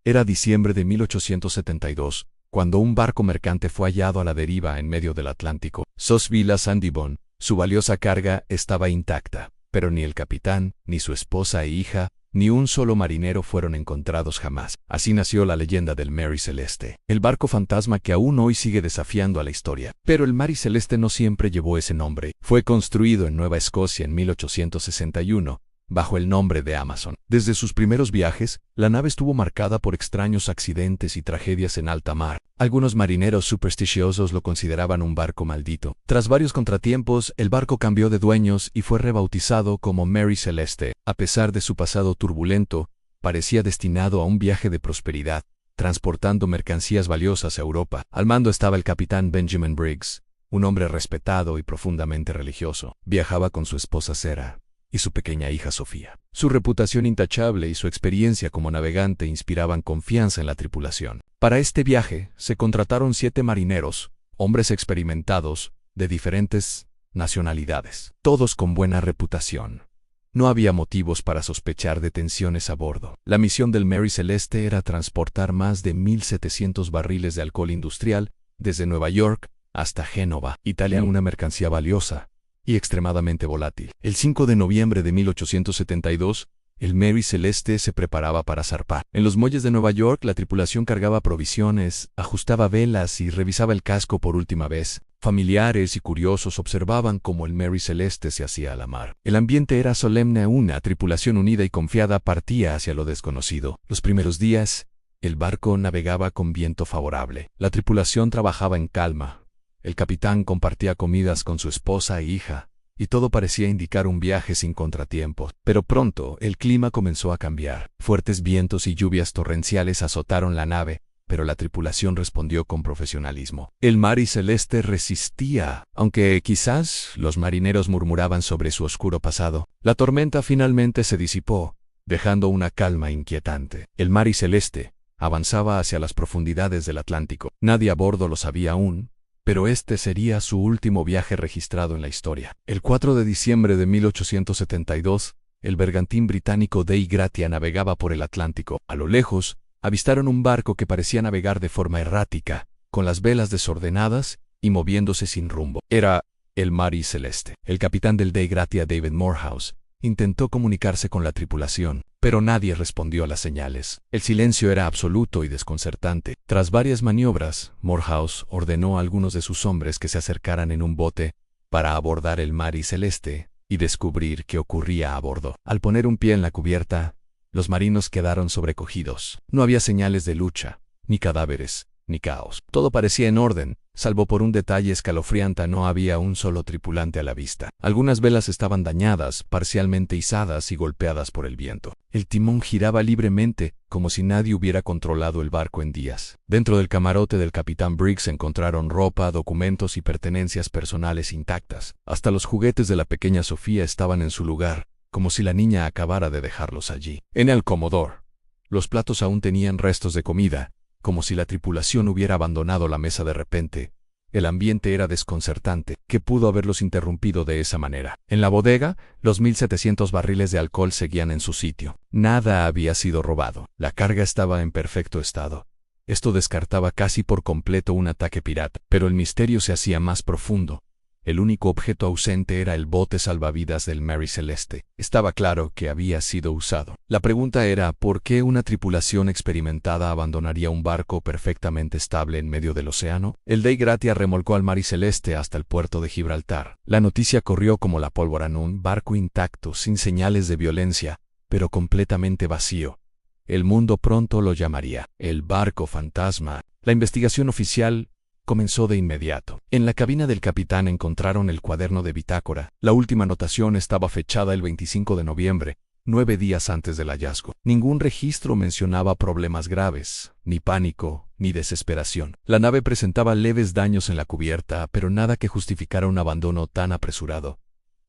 Era diciembre de 1872, cuando un barco mercante fue hallado a la deriva en medio del Atlántico. SOS Villa Sandibón, su valiosa carga estaba intacta, pero ni el capitán, ni su esposa e hija, ni un solo marinero fueron encontrados jamás. Así nació la leyenda del Mary Celeste, el barco fantasma que aún hoy sigue desafiando a la historia. Pero el Mary Celeste no siempre llevó ese nombre. Fue construido en Nueva Escocia en 1861, bajo el nombre de Amazon. Desde sus primeros viajes, la nave estuvo marcada por extraños accidentes y tragedias en alta mar. Algunos marineros supersticiosos lo consideraban un barco maldito. Tras varios contratiempos, el barco cambió de dueños y fue rebautizado como Mary Celeste. A pesar de su pasado turbulento, parecía destinado a un viaje de prosperidad, transportando mercancías valiosas a Europa. Al mando estaba el capitán Benjamin Briggs, un hombre respetado y profundamente religioso. Viajaba con su esposa Sarah y su pequeña hija Sofía. Su reputación intachable y su experiencia como navegante inspiraban confianza en la tripulación. Para este viaje se contrataron 7 marineros, hombres experimentados, de diferentes nacionalidades, todos con buena reputación. No había motivos para sospechar de tensiones a bordo. La misión del Mary Celeste era transportar más de 1.700 barriles de alcohol industrial desde Nueva York hasta Génova, Italia, una mercancía valiosa y extremadamente volátil. El 5 de noviembre de 1872, el Mary Celeste se preparaba para zarpar. En los muelles de Nueva York, la tripulación cargaba provisiones, ajustaba velas y revisaba el casco por última vez. Familiares y curiosos observaban cómo el Mary Celeste se hacía a la mar. El ambiente era solemne. Una tripulación unida y confiada partía hacia lo desconocido. Los primeros días, el barco navegaba con viento favorable. La tripulación trabajaba en calma. El capitán compartía comidas con su esposa e hija, y todo parecía indicar un viaje sin contratiempos. Pero pronto el clima comenzó a cambiar. Fuertes vientos y lluvias torrenciales azotaron la nave, pero la tripulación respondió con profesionalismo. El Mary Celeste resistía, aunque quizás los marineros murmuraban sobre su oscuro pasado. La tormenta finalmente se disipó, dejando una calma inquietante. El Mary Celeste avanzaba hacia las profundidades del Atlántico. Nadie a bordo lo sabía aún, pero este sería su último viaje registrado en la historia. El 4 de diciembre de 1872, el bergantín británico Dei Gratia navegaba por el Atlántico. A lo lejos, avistaron un barco que parecía navegar de forma errática, con las velas desordenadas y moviéndose sin rumbo. Era el Mary Celeste. El capitán del Dei Gratia, David Morehouse, intentó comunicarse con la tripulación, pero nadie respondió a las señales. El silencio era absoluto y desconcertante. Tras varias maniobras, Morehouse ordenó a algunos de sus hombres que se acercaran en un bote para abordar el Mary Celeste y descubrir qué ocurría a bordo. Al poner un pie en la cubierta, los marinos quedaron sobrecogidos. No había señales de lucha, ni cadáveres, ni caos. Todo parecía en orden, salvo por un detalle escalofriante: no había un solo tripulante a la vista. Algunas velas estaban dañadas, parcialmente izadas y golpeadas por el viento. El timón giraba libremente, como si nadie hubiera controlado el barco en días. Dentro del camarote del capitán Briggs encontraron ropa, documentos y pertenencias personales intactas. Hasta los juguetes de la pequeña Sofía estaban en su lugar, como si la niña acabara de dejarlos allí. En el comodor, los platos aún tenían restos de comida, como si la tripulación hubiera abandonado la mesa de repente. El ambiente era desconcertante. ¿Qué pudo haberlos interrumpido de esa manera? En la bodega, los 1.700 barriles de alcohol seguían en su sitio. Nada había sido robado. La carga estaba en perfecto estado. Esto descartaba casi por completo un ataque pirata. Pero el misterio se hacía más profundo. El único objeto ausente era el bote salvavidas del Mary Celeste. Estaba claro que había sido usado. La pregunta era, ¿por qué una tripulación experimentada abandonaría un barco perfectamente estable en medio del océano? El Dei Gratia remolcó al Mary Celeste hasta el puerto de Gibraltar. La noticia corrió como la pólvora: un barco intacto, sin señales de violencia, pero completamente vacío. El mundo pronto lo llamaría el barco fantasma. La investigación oficial comenzó de inmediato. En la cabina del capitán encontraron el cuaderno de bitácora. La última anotación estaba fechada el 25 de noviembre, 9 días antes del hallazgo. Ningún registro mencionaba problemas graves, ni pánico, ni desesperación. La nave presentaba leves daños en la cubierta, pero nada que justificara un abandono tan apresurado.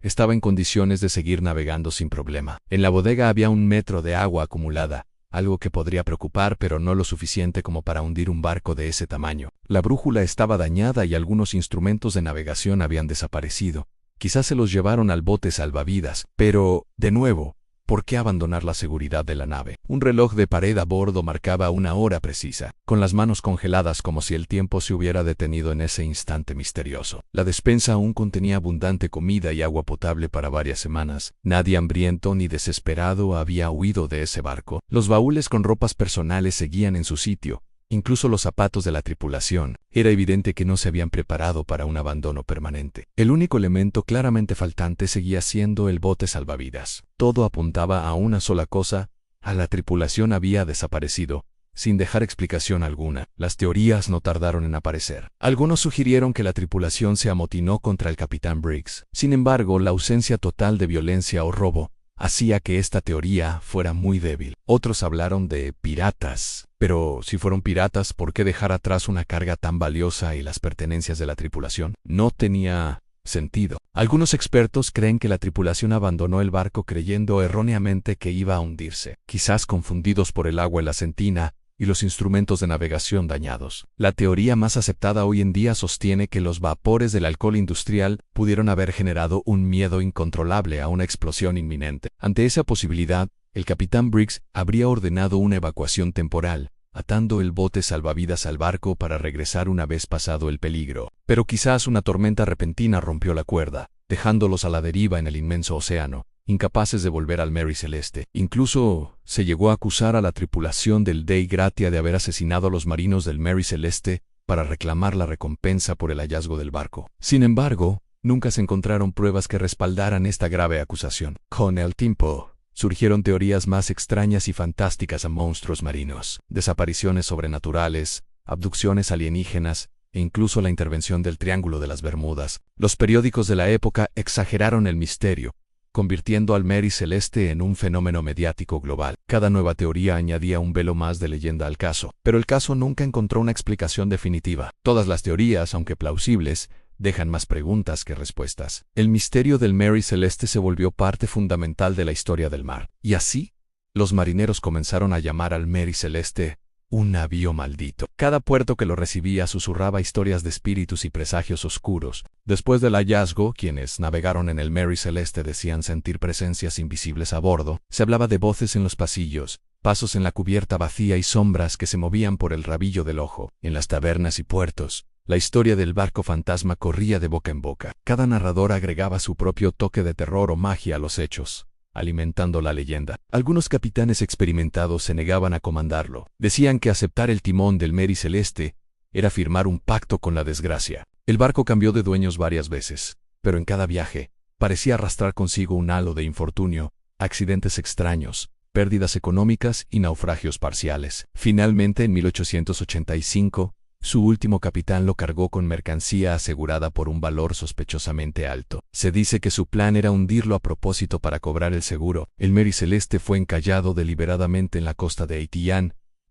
Estaba en condiciones de seguir navegando sin problema. En la bodega había 1 metro de agua acumulada, algo que podría preocupar, pero no lo suficiente como para hundir un barco de ese tamaño. La brújula estaba dañada y algunos instrumentos de navegación habían desaparecido. Quizás se los llevaron al bote salvavidas, pero, de nuevo, ¿Por qué abandonar la seguridad de la nave? Un reloj de pared a bordo marcaba una hora precisa, con las manos congeladas como si el tiempo se hubiera detenido en ese instante misterioso. La despensa aún contenía abundante comida y agua potable para varias semanas. Nadie hambriento ni desesperado había huido de ese barco. Los baúles con ropas personales seguían en su sitio, incluso los zapatos de la tripulación. Era evidente que no se habían preparado para un abandono permanente. El único elemento claramente faltante seguía siendo el bote salvavidas. Todo apuntaba a una sola cosa: a la tripulación había desaparecido, sin dejar explicación alguna. Las teorías no tardaron en aparecer. Algunos sugirieron que la tripulación se amotinó contra el capitán Briggs. Sin embargo, la ausencia total de violencia o robo hacía que esta teoría fuera muy débil. Otros hablaron de piratas. Pero si fueron piratas, ¿por qué dejar atrás una carga tan valiosa y las pertenencias de la tripulación? No tenía sentido. Algunos expertos creen que la tripulación abandonó el barco creyendo erróneamente que iba a hundirse, quizás confundidos por el agua en la sentina y los instrumentos de navegación dañados. La teoría más aceptada hoy en día sostiene que los vapores del alcohol industrial pudieron haber generado un miedo incontrolable a una explosión inminente. Ante esa posibilidad, el capitán Briggs habría ordenado una evacuación temporal, atando el bote salvavidas al barco para regresar una vez pasado el peligro. Pero quizás una tormenta repentina rompió la cuerda, dejándolos a la deriva en el inmenso océano, incapaces de volver al Mary Celeste. Incluso se llegó a acusar a la tripulación del Dei Gratia de haber asesinado a los marinos del Mary Celeste para reclamar la recompensa por el hallazgo del barco. Sin embargo, nunca se encontraron pruebas que respaldaran esta grave acusación. Con el tiempo, surgieron teorías más extrañas y fantásticas a monstruos marinos, desapariciones sobrenaturales, abducciones alienígenas, e incluso la intervención del Triángulo de las Bermudas. Los periódicos de la época exageraron el misterio, convirtiendo al Mary Celeste en un fenómeno mediático global. Cada nueva teoría añadía un velo más de leyenda al caso, pero el caso nunca encontró una explicación definitiva. Todas las teorías, aunque plausibles, dejan más preguntas que respuestas. El misterio del Mary Celeste se volvió parte fundamental de la historia del mar. Y así, los marineros comenzaron a llamar al Mary Celeste un navío maldito. Cada puerto que lo recibía susurraba historias de espíritus y presagios oscuros. Después del hallazgo, quienes navegaron en el Mary Celeste decían sentir presencias invisibles a bordo. Se hablaba de voces en los pasillos, pasos en la cubierta vacía y sombras que se movían por el rabillo del ojo. En las tabernas y puertos, la historia del barco fantasma corría de boca en boca. Cada narrador agregaba su propio toque de terror o magia a los hechos, alimentando la leyenda. Algunos capitanes experimentados se negaban a comandarlo. Decían que aceptar el timón del Mary Celeste era firmar un pacto con la desgracia. El barco cambió de dueños varias veces, pero en cada viaje parecía arrastrar consigo un halo de infortunio, accidentes extraños, pérdidas económicas y naufragios parciales. Finalmente, en 1885, su último capitán lo cargó con mercancía asegurada por un valor sospechosamente alto. Se dice que su plan era hundirlo a propósito para cobrar el seguro. El Mary Celeste fue encallado deliberadamente en la costa de Haití,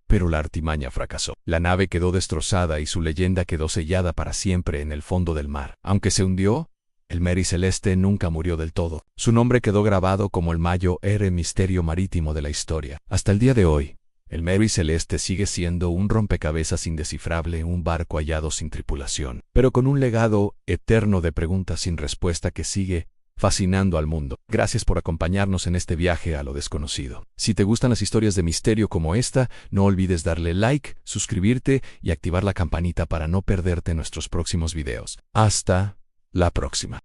pero la artimaña fracasó. La nave quedó destrozada y su leyenda quedó sellada para siempre en el fondo del mar. Aunque se hundió, el Mary Celeste nunca murió del todo. Su nombre quedó grabado como el mayor misterio marítimo de la historia. Hasta el día de hoy, el Mary Celeste sigue siendo un rompecabezas indescifrable, un barco hallado sin tripulación, pero con un legado eterno de preguntas sin respuesta que sigue fascinando al mundo. Gracias por acompañarnos en este viaje a lo desconocido. Si te gustan las historias de misterio como esta, no olvides darle like, suscribirte y activar la campanita para no perderte nuestros próximos videos. Hasta la próxima.